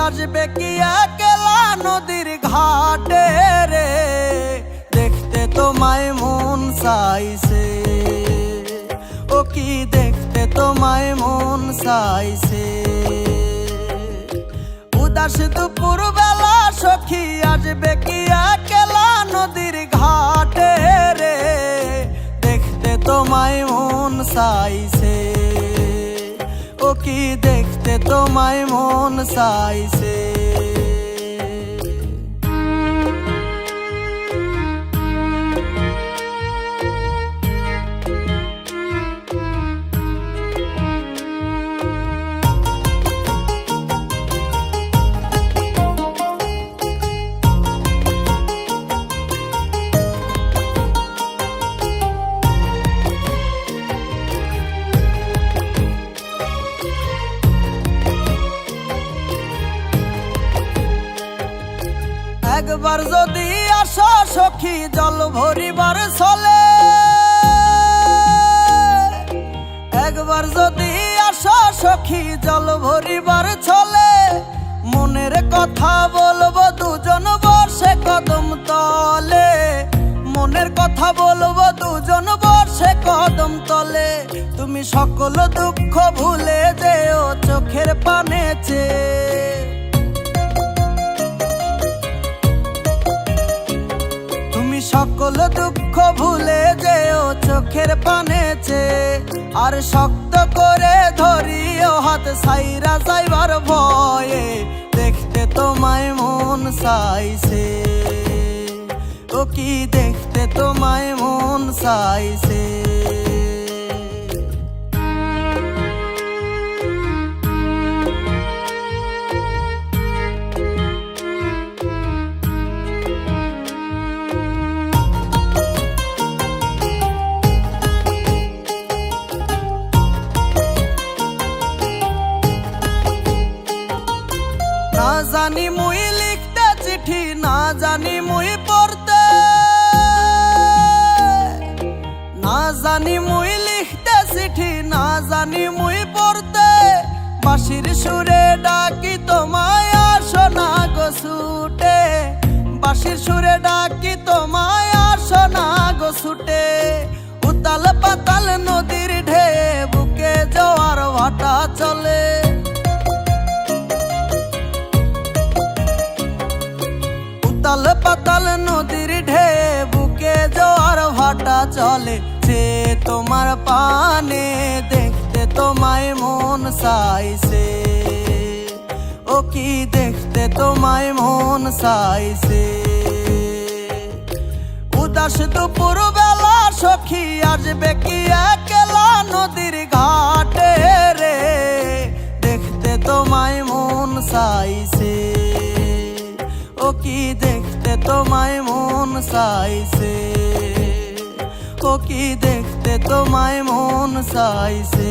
আসবে কি একলা নদীর ঘাটে রে, দেখতে তোমায় মন চাইছে, ও কি দেখতে তোমায় মন চাইছে। উদাস দুপুর বেলা সখী আসবে কি একলা নদীর ঘাটে রে, দেখতে তোমায় মন চাইছে, ও কি দেখতে তোমায় মন চাইছে। একবার যদি আসো সখী জল ভরিবার চলে, একবার যদি আসো সখী জল ভরিবার চলে, মনের কথা বলবো দুজন বসে কদম তলে, মনের কথা বলবো দুজন বসে কদম তলে। তুমি সকল দুঃখ ভুলে যেও চোখের পানে চেয়ে, সকল দুঃখ ভুলে যেও চোখের পানে চেয়ে। আর শক্ত করে ধরিও হাত ছাইরা যাইবার ভয়ে, দেখতে তোমায় মন চাইছে, ও কি দেখতে তোমায় মন চাইছে। না জানি মুই লিখতে চিঠি, না জানি মুই পড়তে, না জানি মুই লিখতে চিঠি, না জানি মুই পড়তে। বাঁশির সুরে ডাকি তোমায় আসো না গো ছুটে, বাঁশির সুরে ডাকি তোমায় আসো না গো ছুটে। উতাল পাতাল নদীর ঢেউ বুকে জোয়ার ভাটা চলে, উতাল পাতাল নদীর ঢেউ বুকে জোয়ার ভাটা চলে। সে তোমার পানে দেখতে তোমায় মন চাইছে, ও কি দেখতে তোমায় মন চাইছে। উদাস দুপুর বেলা সখী আসবে কি একলা নদীর ঘাটে রে, দেখতে তোমায় মন চাইছে, ও কি দেখতে তোমায় মন চাইছে, ও কি দেখতে তোমায় মন চাইছে।